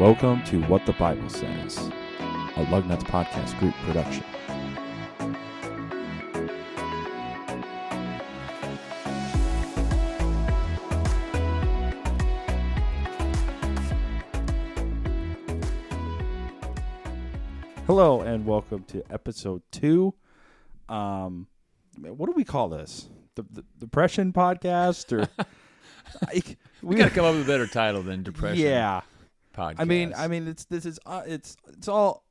Welcome to What the Bible Says, a Lugnuts podcast group production. Hello and welcome to episode 2. What do we call this? The Depression podcast, or we got to come up with a better title than Depression. Yeah. Podcast. I mean, it's all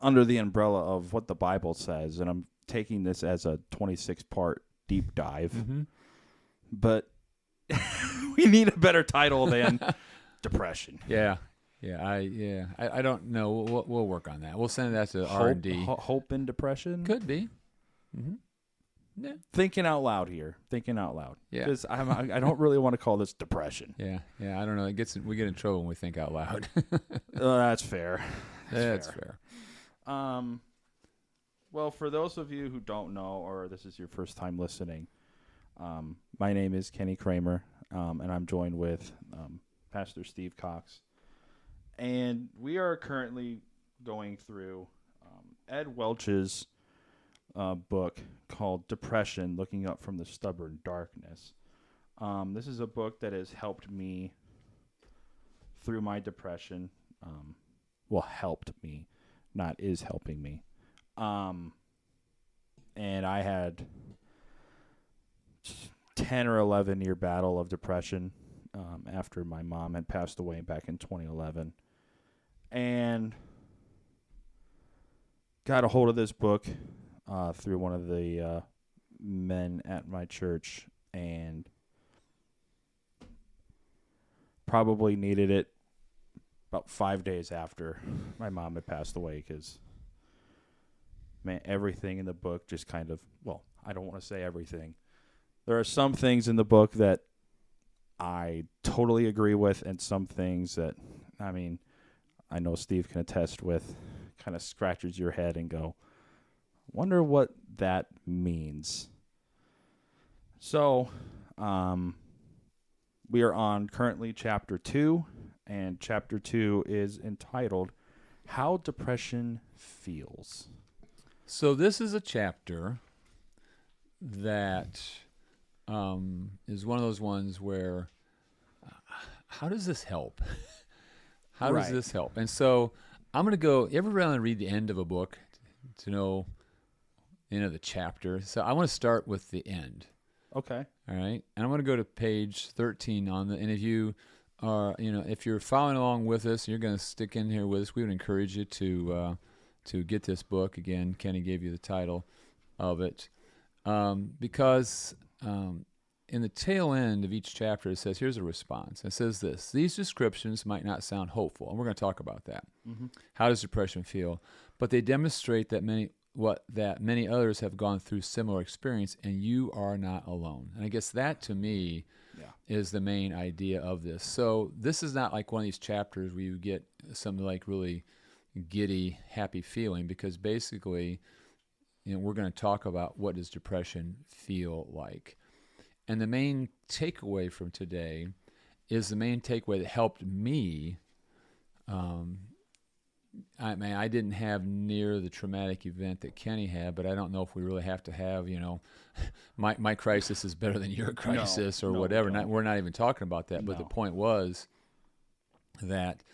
under the umbrella of what the Bible says, and I'm taking this as a 26-part deep dive. Mm-hmm. But we need a better title than Depression. Yeah. I don't know. We'll work on that. We'll send that to R&D. Hope and Depression Could be. Mm-hmm. Yeah. Thinking out loud here. Yeah. Because I don't really want to call this Depression. Yeah. I don't know. We get in trouble when we think out loud. That's fair. That's fair. Well, for those of you who don't know, or this is your first time listening, my name is Kenny Cramer, and I'm joined with Pastor Steve Cox. And we are currently going through Ed Welch's book called Depression, Looking Up from the Stubborn Darkness. This is a book that has helped me through my depression. Helped me, not is helping me. And I had 10 or 11 year battle of depression after my mom had passed away back in 2011. And got a hold of this book through one of the men at my church, and probably needed it about 5 days after my mom had passed away, because, man, everything in the book just kind of, I don't want to say everything. There are some things in the book that I totally agree with, and some things that, I know Steve can attest with, kind of scratches your head and go, wonder what that means. So, we are on currently chapter 2, and chapter 2 is entitled How Depression Feels. So this is a chapter that is one of those ones where, how does this help? How does this help? And so I'm going to go, everybody read the end of a book to know the chapter. So I want to start with the end. Okay. All right. And I'm going to go to page 13 and if you are, if you're following along with us, you're going to stick in here with us, we would encourage you to get this book. Again, Kenny gave you the title of it. Because in the tail end of each chapter, it says, here's a response. It says this: these descriptions might not sound hopeful, and we're going to talk about that. Mm-hmm. How does depression feel? But they demonstrate that many others have gone through similar experience, and you are not alone. And I guess that, to me, is the main idea of this. So this is not like one of these chapters where you get some like really giddy, happy feeling, because basically, we're going to talk about what does depression feel like. And the main takeaway from today is the main takeaway that helped me. I didn't have near the traumatic event that Kenny had, but I don't know if we really have to have, my crisis is better than your crisis or whatever. We're not even talking about that. But the point was that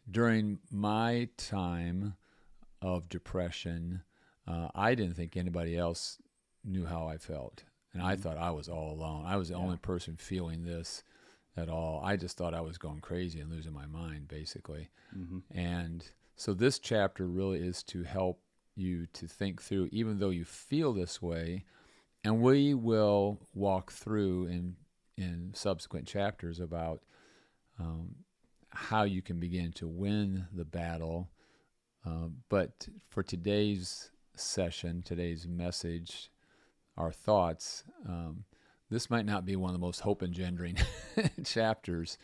during my time of depression, I didn't think anybody else knew how I felt. And I thought I was all alone. I was the only person feeling this at all. I just thought I was going crazy and losing my mind, basically. Mm-hmm. And so this chapter really is to help you to think through, even though you feel this way, and we will walk through in subsequent chapters about how you can begin to win the battle. But for today's session, today's message, our thoughts, this might not be one of the most hope-engendering chapters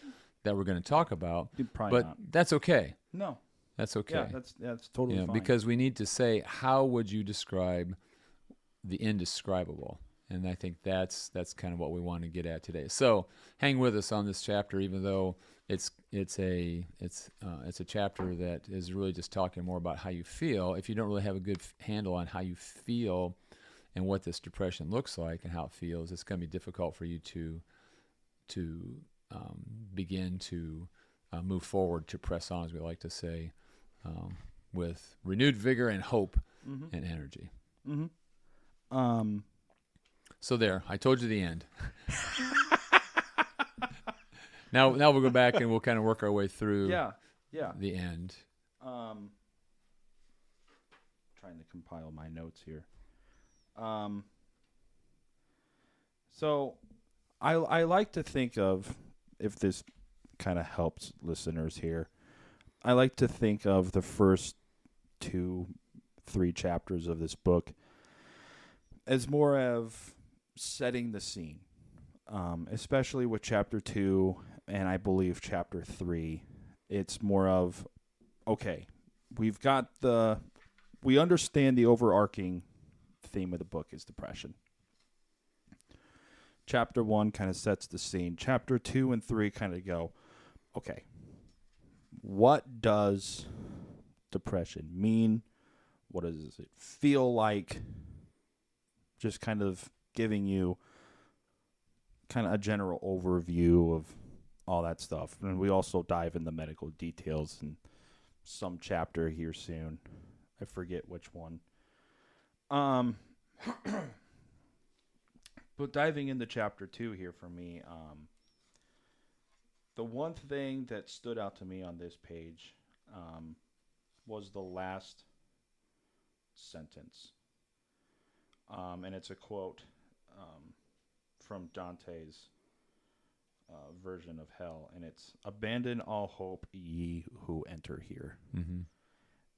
that we're going to talk about, but that's okay. No. That's okay. Yeah, that's totally fine. Because we need to say, how would you describe the indescribable? And I think that's kind of what we want to get at today. So hang with us on this chapter, even though it's a chapter that is really just talking more about how you feel. If you don't really have a good handle on how you feel and what this depression looks like and how it feels, it's going to be difficult for you to begin to move forward, to press on, as we like to say, with renewed vigor and hope and energy. Mm-hmm. So there, I told you the end. Now we'll go back and we'll kind of work our way through the end. Trying to compile my notes here. So I like to think of, if this kind of helps listeners here, I like to think of the first 2-3 chapters of this book as more of setting the scene, especially with chapter 2 and I believe chapter 3. It's more of, okay, we understand the overarching theme of the book is depression. Chapter 1 kind of sets the scene. Chapter 2 and 3 kind of go, okay, what does depression mean? What does it feel like? Just kind of giving you kind of a general overview of all that stuff. And we also dive in the medical details in some chapter here soon. I forget which one. But diving into chapter 2 here for me, the one thing that stood out to me on this page was the last sentence. And it's a quote from Dante's version of hell, and it's, "Abandon all hope, ye who enter here." Mm-hmm.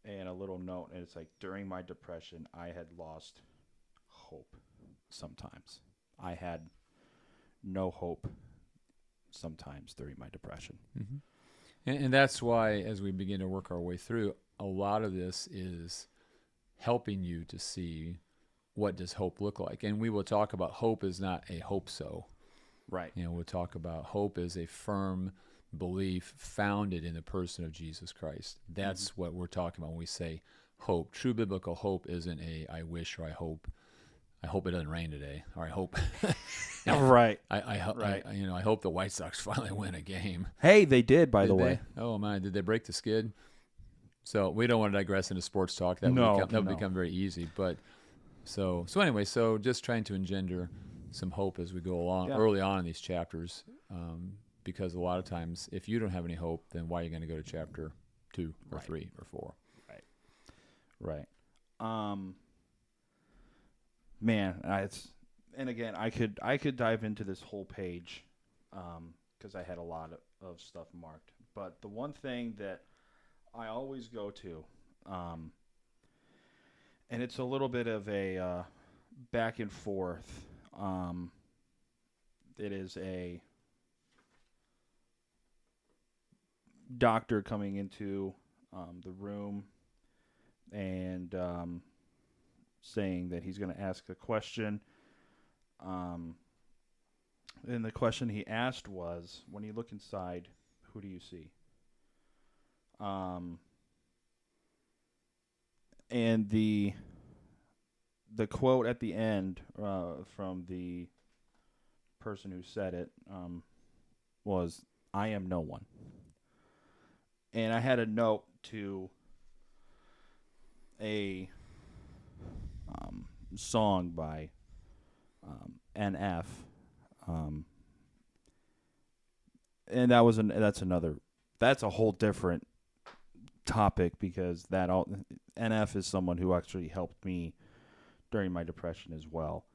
And a little note, and it's like, during my depression, I had lost hope sometimes. I had no hope sometimes during my depression. Mm-hmm. And that's why, as we begin to work our way through, a lot of this is helping you to see, what does hope look like? And we will talk about hope is not a hope-so. Right. We'll talk about hope as a firm belief founded in the person of Jesus Christ. That's what we're talking about when we say hope. True biblical hope isn't a I wish or I hope it doesn't rain today, or I hope. Right. I hope the White Sox finally win a game. Hey, they did, by the way. Oh man, did they break the skid? So we don't want to digress into sports talk. That would become very easy. But so anyway, so just trying to engender some hope as we go along early on in these chapters, because a lot of times, if you don't have any hope, then why are you going to go to chapter 2 or 3 or 4? Right. Man, and again, I could dive into this whole page, because I had a lot of stuff marked. But the one thing that I always go to, and it's a little bit of a back and forth. It is a doctor coming into the room and saying that he's going to ask a question. And the question he asked was, when you look inside, who do you see? And the quote at the end from the person who said it was, "I am no one." And I had a note to a song by NF, and that's a whole different topic, because NF is someone who actually helped me during my depression as well.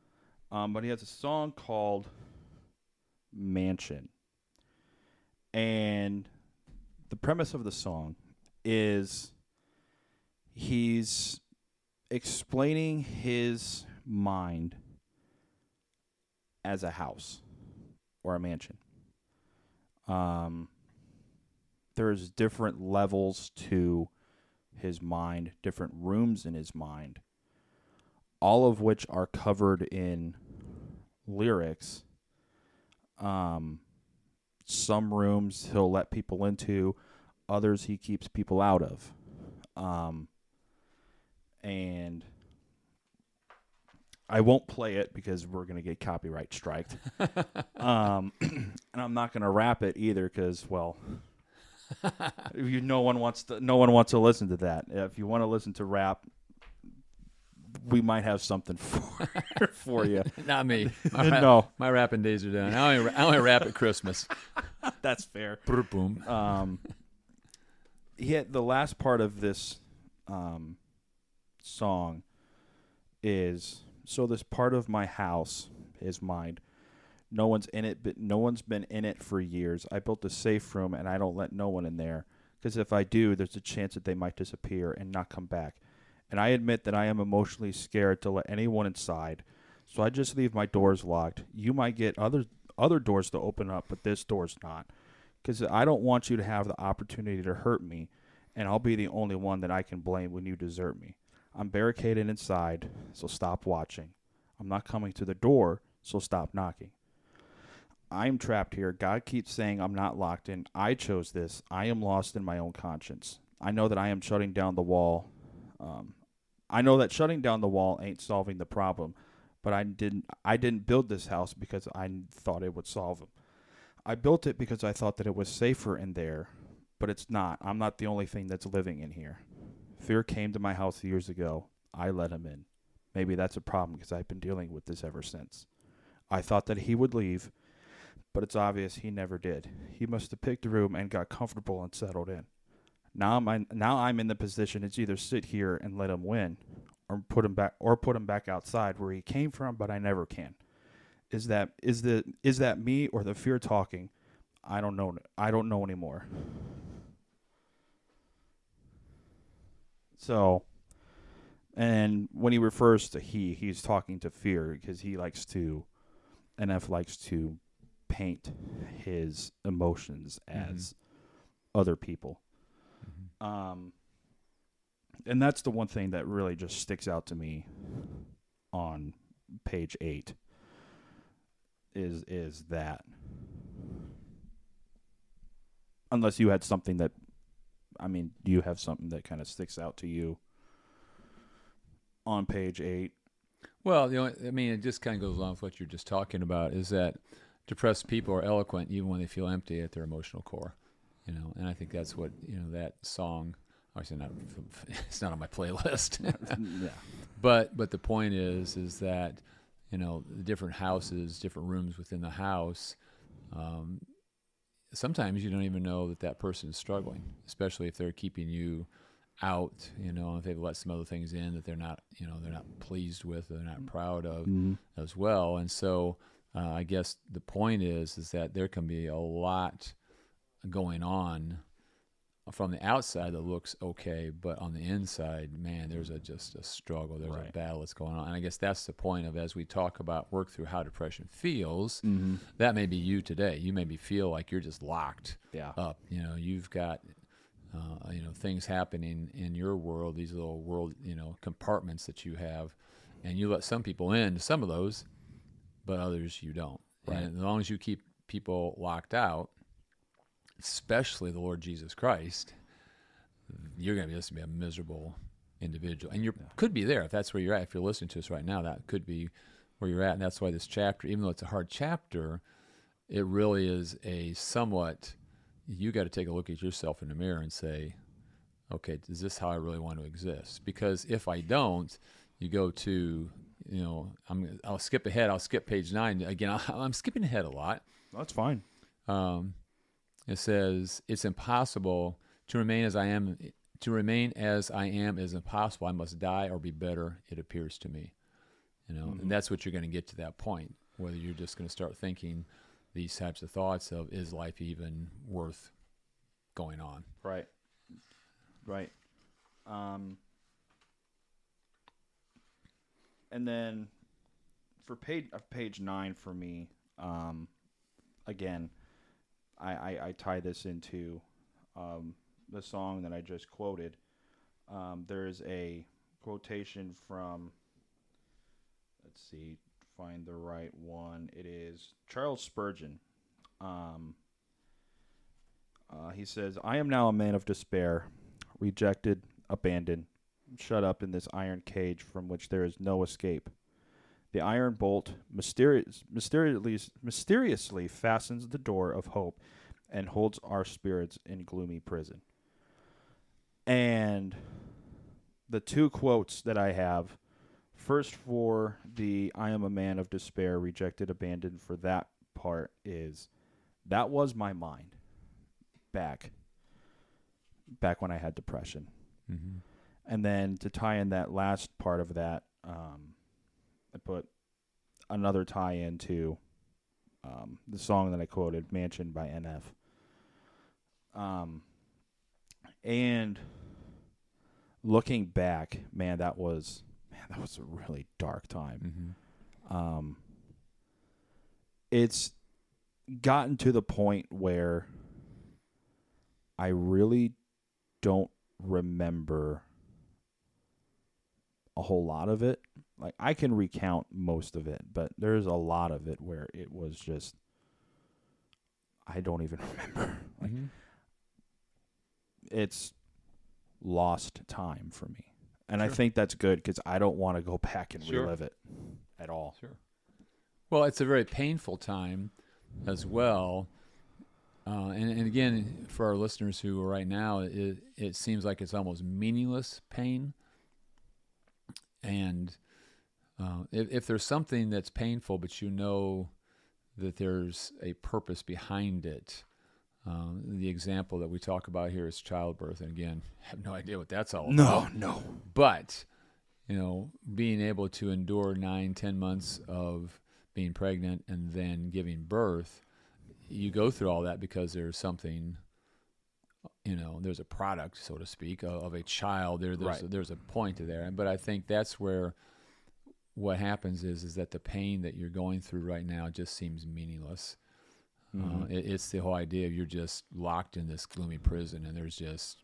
But he has a song called Mansion, and the premise of the song is he's explaining his mind as a house or a mansion. There's different levels to his mind, different rooms in his mind, all of which are covered in lyrics. Some rooms he'll let people into, others he keeps people out of. And I won't play it because we're going to get copyright striked. And I'm not going to rap it either because, well, no one wants to listen to that. If you want to listen to rap, we might have something for you. Not me. No, my rapping days are done. I only rap at Christmas. That's fair. Boom. The last part of this song is, so this part of my house is mine. No one's in it, but no one's been in it for years. I built a safe room, and I don't let no one in there, because if I do, there's a chance that they might disappear and not come back. And I admit that I am emotionally scared to let anyone inside, so I just leave my doors locked. You might get other doors to open up, but this door's not, because I don't want you to have the opportunity to hurt me, and I'll be the only one that I can blame when you desert me. I'm barricaded inside, so stop watching. I'm not coming to the door, so stop knocking. I'm trapped here. God keeps saying I'm not locked in. I chose this. I am lost in my own conscience. I know that I am shutting down the wall. I know that shutting down the wall ain't solving the problem, but I didn't build this house because I thought it would solve them. I built it because I thought that it was safer in there, but it's not. I'm not the only thing that's living in here. Fear came to my house years ago. I let him in. Maybe that's a problem because I've been dealing with this ever since. I thought that he would leave, but it's obvious he never did. He must have picked a room and got comfortable and settled in. Now I'm in the position it's either sit here and let him win, or put him back outside where he came from, but I never can. Is that me or the fear talking? I don't know. I don't know anymore. So, and when he refers to he's talking to fear because NF likes to paint his emotions as other people. And that's the one thing that really just sticks out to me on page 8 is that, unless you had something that, do you have something that kind of sticks out to you on page 8? Well, it just kind of goes along with what you're just talking about, is that depressed people are eloquent even when they feel empty at their emotional core. And I think that's what, that song, obviously it's not on my playlist. Yeah. But the point is that, the different houses, different rooms within the house, sometimes you don't even know that person is struggling, especially if they're keeping you out, if they've let some other things in that they're not pleased with, they're not proud of as well. And so I guess the point is that there can be a lot going on from the outside that looks okay, but on the inside, man, there's just a struggle. There's a battle that's going on. And I guess that's the point of, as we talk about work through how depression feels, that may be you today. You maybe feel like you're just locked up. You've got things happening in your world, these little world, compartments that you have, and you let some people in to some of those, but others you don't. Right. And as long as you keep people locked out, especially the Lord Jesus Christ, you're going to just be a miserable individual. And you could be there if that's where you're at. If you're listening to us right now, that could be where you're at. And that's why this chapter, even though it's a hard chapter, it really is a somewhat, you got to take a look at yourself in the mirror and say, okay, is this how I really want to exist? Because if I don't, you go to, I'll skip ahead. I'll skip page 9. Again, I'm skipping ahead a lot. That's fine. It says, it's impossible to remain as I am. To remain as I am is impossible. I must die or be better, it appears to me. And that's what you're going to get to that point, whether you're just going to start thinking these types of thoughts of, is life even worth going on? Right. And then for page 9 for me, again, I tie this into the song that I just quoted. There's a quotation from find the right one. It is Charles Spurgeon. He says, "I am now a man of despair, rejected, abandoned, shut up in this iron cage from which there is no escape. The iron bolt mysteriously fastens the door of hope and holds our spirits in gloomy prison." And the two quotes that I have, first for the "I am a man of despair, rejected, abandoned," for that part is, that was my mind back when I had depression. Mm-hmm. And then to tie in that last part of that, I put another tie into the song that I quoted, "Mansion" by NF. And looking back, man, that was a really dark time. Mm-hmm. It's gotten to the point where I really don't remember a whole lot of it. Like, I can recount most of it, but there's a lot of it where it was just, I don't even remember. Like, Mm-hmm. it's lost time for me. And I Sure. think that's good because I don't want to go back and Sure. relive it at all. Sure. Well, it's a very painful time as well. And again, for our listeners who are right now, it seems like it's almost meaningless pain. And if there's something that's painful, but you know that there's a purpose behind it, the example that we talk about here is childbirth. And again, I have no idea what that's all about. No. But, being able to endure 9-10 months of being pregnant and then giving birth, you go through all that because there's something, there's a product, so to speak, of a child. There's a point to there. But I think that's where what happens is that the pain that you're going through right now just seems meaningless. Mm-hmm. It's the whole idea of you're just locked in this gloomy prison and there's just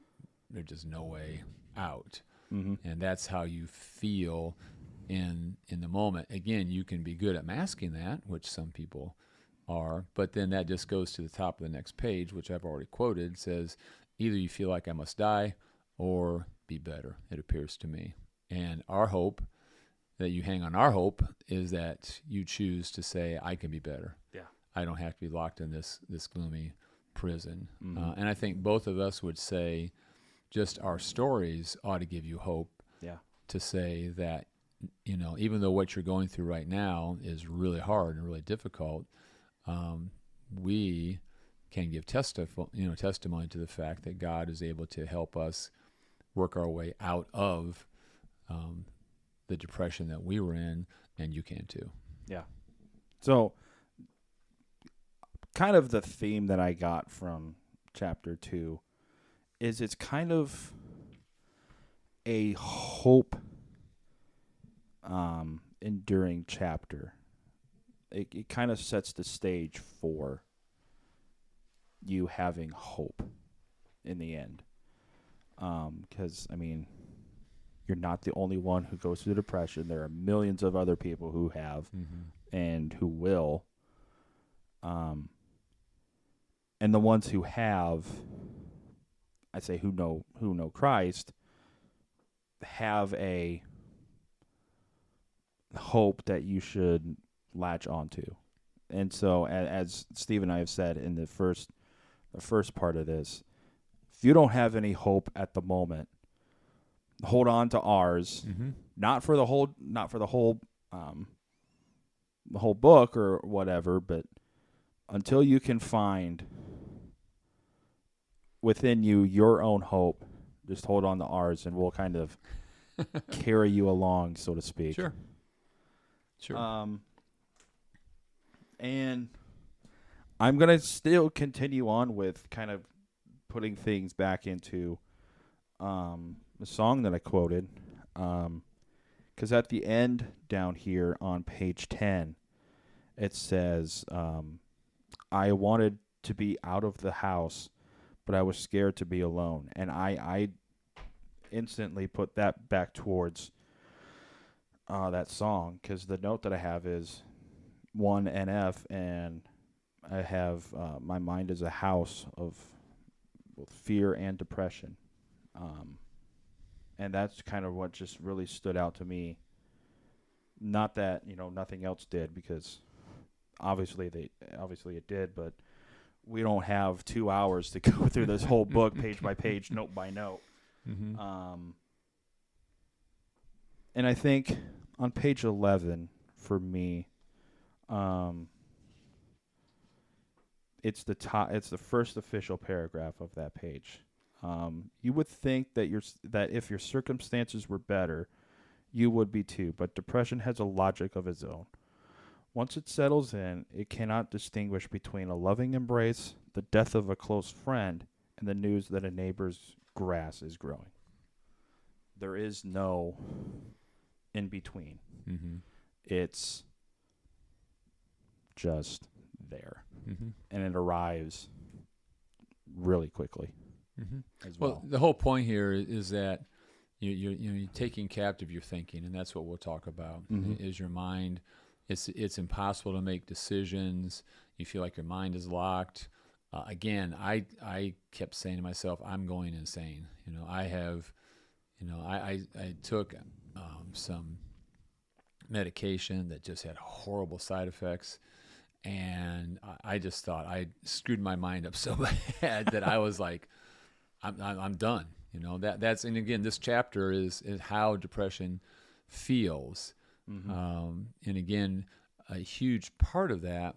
no way out. Mm-hmm. And that's how you feel in the moment. Again, you can be good at masking that, which some people are, but then that just goes to the top of the next page, which I've already quoted, says, either you feel like I must die or be better, it appears to me. And our hope, that you hang on our hope, is that you choose to say, I can be better. Yeah. I don't have to be locked in this gloomy prison. Mm-hmm. And I think both of us would say just our stories ought to give you hope. Yeah. To say that, even though what you're going through right now is really hard and really difficult, we can give testimony to the fact that God is able to help us work our way out of the depression that we were in, and you can too. Yeah. So, kind of the theme that I got from chapter 2 is it's kind of a hope enduring chapter. It kind of sets the stage for you having hope in the end. Because, you're not the only one who goes through depression. There are millions of other people who have and who will. And the ones who have, I say who know Christ, have a hope that you should latch onto. And so, as Steve and I have said in the first part of this, if you don't have any hope at the moment, hold on to ours. Mm-hmm. Not for the whole book or whatever, but until you can find within you your own hope, just hold on to ours, and we'll kind of carry you along, so to speak. Sure. And I'm going to still continue on with kind of putting things back into the song that I quoted. Because at the end down here on page 10, it says, I wanted to be out of the house, but I was scared to be alone. And I instantly put that back towards that song, because the note that I have is 1 NF, and I have my mind is a house of both fear and depression. And that's kind of what just really stood out to me. Not that, nothing else did, because obviously it did, but we don't have 2 hours to go through this whole book page by page, note by note. Mm-hmm. And I think on page 11 for me, it's the first official paragraph of that page. You would think that if your circumstances were better, you would be too, but depression has a logic of its own. Once it settles in, it cannot distinguish between a loving embrace, the death of a close friend, and the news that a neighbor's grass is growing. There is no in between. Mm-hmm. It's just there. Mm-hmm. And it arrives really quickly. Mm-hmm. As well. The whole point here is that you're taking captive your thinking, and that's what we'll talk about. Mm-hmm. Is your mind? It's impossible to make decisions. You feel like your mind is locked. Again, I kept saying to myself, I'm going insane. I took some medication that just had horrible side effects. And I just thought I screwed my mind up so bad that I was like, I'm done. That's and again, this chapter is how depression feels. Mm-hmm. And again, a huge part of that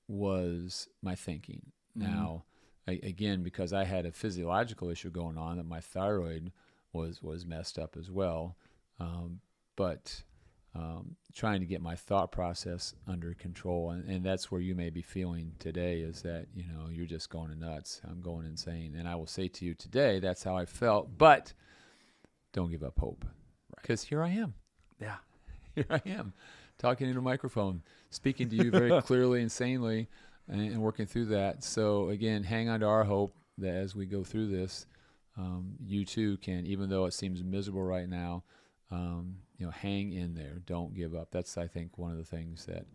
was my thinking. Mm-hmm. Now, again, because I had a physiological issue going on, that my thyroid was messed up as well. But trying to get my thought process under control, and that's where you may be feeling today, is that you're just going nuts. I'm going insane, and I will say to you today, that's how I felt. But don't give up hope, because here I am. Yeah, here I am, talking into a microphone, speaking to you very clearly and sanely, and working through that. So again, hang on to our hope that as we go through this, you too can, even though it seems miserable right now. Hang in there. Don't give up. That's, I think, one of the things that,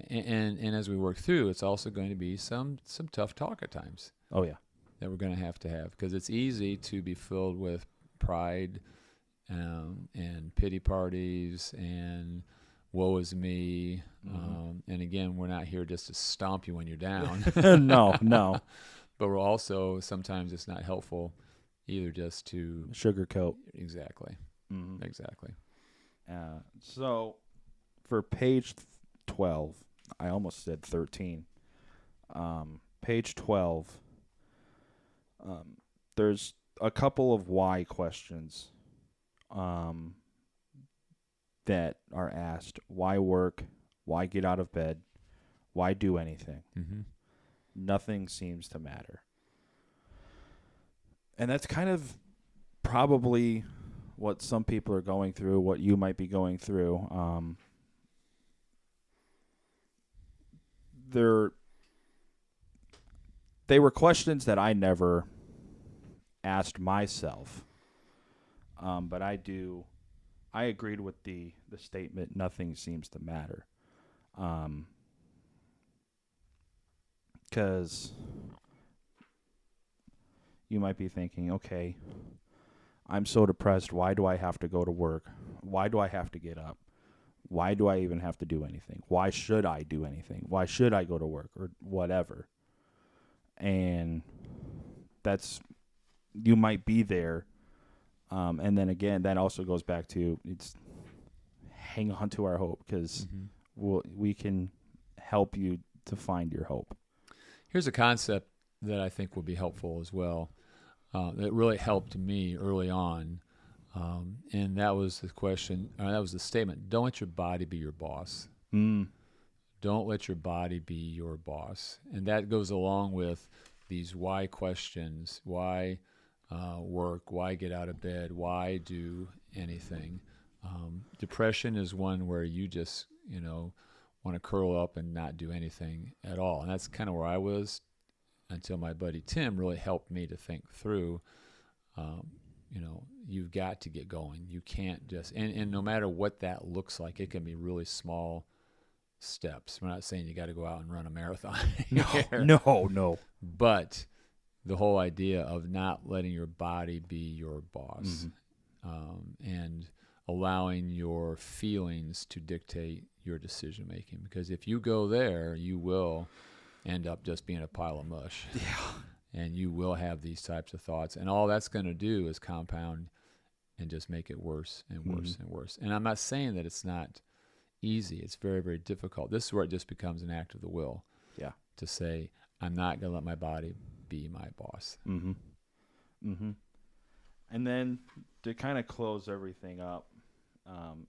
and as we work through, it's also going to be some tough talk at times. Oh yeah, that we're going to have, because it's easy to be filled with pride, and pity parties and woe is me. Mm-hmm. And again, we're not here just to stomp you when you're down. No. But we're also, sometimes it's not helpful either just to sugarcoat. Exactly. Mm-hmm. Exactly. So for page 12, I almost said 13. Page 12, there's a couple of why questions that are asked. Why work? Why get out of bed? Why do anything? Mm-hmm. Nothing seems to matter. And that's kind of probably what some people are going through, what you might be going through. They were questions that I never asked myself. But I agreed with the statement, nothing seems to matter. Because you might be thinking, okay, I'm so depressed. Why do I have to go to work? Why do I have to get up? Why do I even have to do anything? Why should I do anything? Why should I go to work or whatever? And you might be there. And then again, that also goes back to it's hang on to our hope, because we can help you to find your hope. Here's a concept that I think will be helpful as well. That really helped me early on, and that was the question. That was the statement: "Don't let your body be your boss." Don't let your body be your boss, and that goes along with these why questions: Why work? Why get out of bed? Why do anything? Depression is one where you just want to curl up and not do anything at all, and that's kind of where I was. Until my buddy Tim really helped me to think through, you've got to get going. You can't just, and no matter what that looks like, it can be really small steps. We're not saying you got to go out and run a marathon. No. But the whole idea of not letting your body be your boss, and allowing your feelings to dictate your decision making. Because if you go there, you will end up just being a pile of mush. Yeah. And you will have these types of thoughts. And all that's going to do is compound and just make it worse and worse and worse. And I'm not saying that it's not easy. It's very, very difficult. This is where it just becomes an act of the will. Yeah. To say, I'm not going to let my body be my boss. And then to kind of close everything up,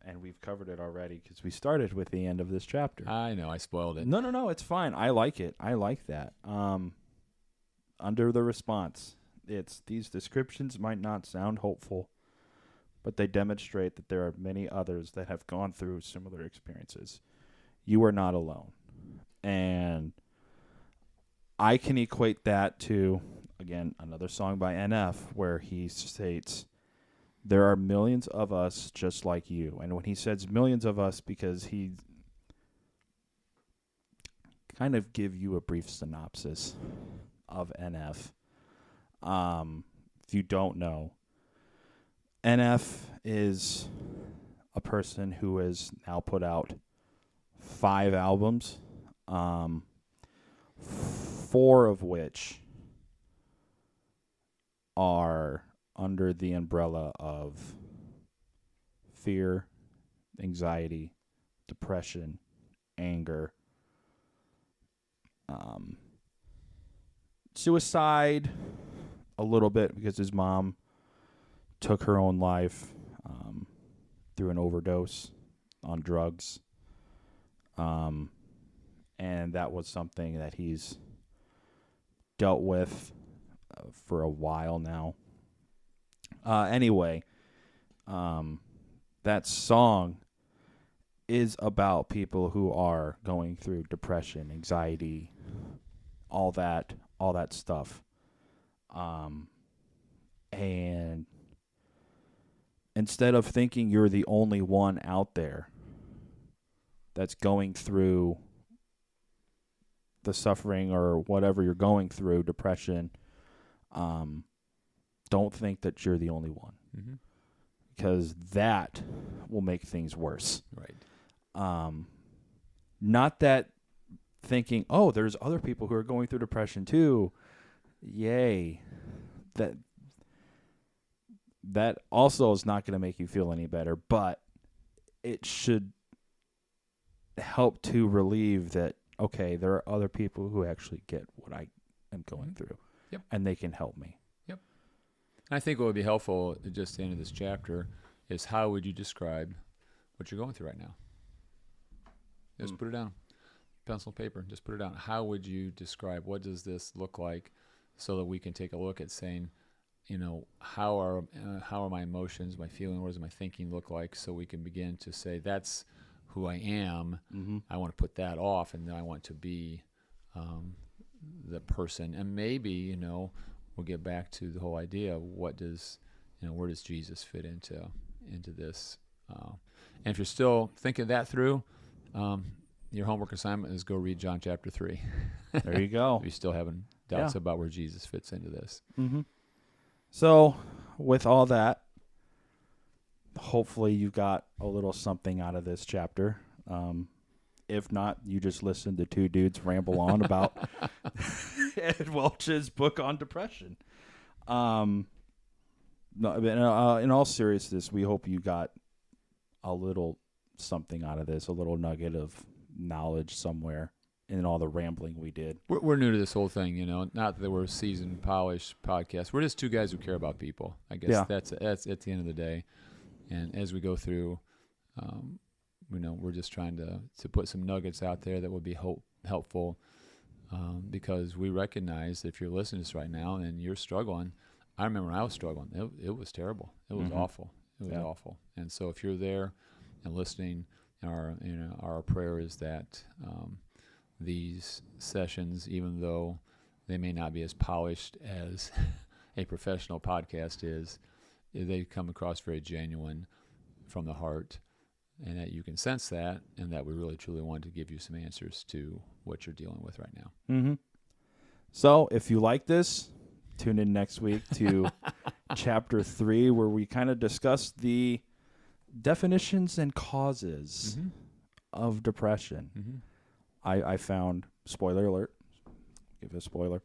and we've covered it already because we started with the end of this chapter. I know, I spoiled it. No, it's fine. I like it. I like that. Under the response, it's these descriptions might not sound hopeful, but they demonstrate that there are many others that have gone through similar experiences. You are not alone. And I can equate that to, again, another song by NF where he states, there are millions of us just like you. And when he says millions of us, because he kind of give you a brief synopsis of NF. If you don't know, NF is a person who has now put out 5 albums, 4 of which are under the umbrella of fear, anxiety, depression, anger, suicide a little bit because his mom took her own life through an overdose on drugs. And that was something that he's dealt with for a while now. Anyway, that song is about people who are going through depression, anxiety, all that stuff. And instead of thinking you're the only one out there that's going through the suffering or whatever you're going through, depression, don't think that you're the only one. Because that will make things worse. Right. Not that thinking, oh, there's other people who are going through depression too. Yay. That also is not going to make you feel any better, but it should help to relieve that, okay, there are other people who actually get what I am going through. Yep. And they can help me. Yep. I think what would be helpful at just the end of this chapter is how would you describe what you're going through right now? Just put it down. Pencil, paper, just put it down. How would you describe, what does this look like, so that we can take a look at saying, how are my emotions, my feeling, what does my thinking look like, so we can begin to say, that's who I am. I want to put that off, and then I want to be the person. And maybe, we'll get back to the whole idea of what does, where does Jesus fit into this? And if you're still thinking that through, your homework assignment is go read John chapter 3. There you go. If you're still having doubts about where Jesus fits into this. So, with all that, hopefully you got a little something out of this chapter. If not, you just listened to 2 dudes ramble on about Ed Welch's book on depression. No, in all seriousness, we hope you got a little something out of this, a little nugget of knowledge somewhere in all the rambling we did. We're new to this whole thing, not that we're a seasoned, polished podcast. We're just 2 guys who care about people. I guess that's at the end of the day. And as we go through, we're just trying to put some nuggets out there that would be helpful, because we recognize that if you're listening to this right now and you're struggling, I remember when I was struggling, it was terrible. It was awful. It was awful. And so if you're there and listening, our prayer is that these sessions, even though they may not be as polished as a professional podcast is, they come across very genuine from the heart, and that you can sense that, and that we really truly want to give you some answers to what you're dealing with right now. Mm-hmm. So if you like this, tune in next week to Chapter 3, where we kind of discuss the definitions and causes of depression. Mm-hmm. I found, spoiler alert, give a spoiler,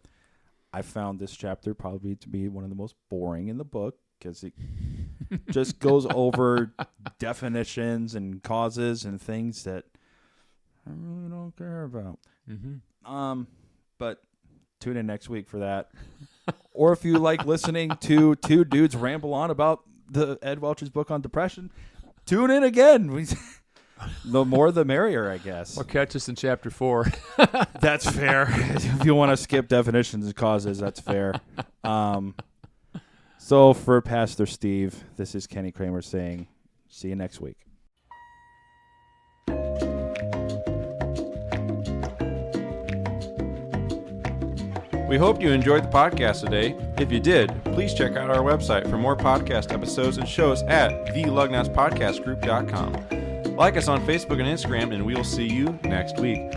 I found this chapter probably to be one of the most boring in the book, because it just goes over definitions and causes and things that I really don't care about. Mm-hmm. But tune in next week for that. Or if you like listening to two dudes ramble on about the Ed Welch's book on depression, tune in again. The more the merrier, I guess. Or catch us in Chapter 4. That's fair. If you want to skip definitions and causes, that's fair. So for Pastor Steve, this is Kenny Cramer saying, see you next week. We hope you enjoyed the podcast today. If you did, please check out our website for more podcast episodes and shows at thelugnauspodcastgroup.com. Like us on Facebook and Instagram, and we'll see you next week.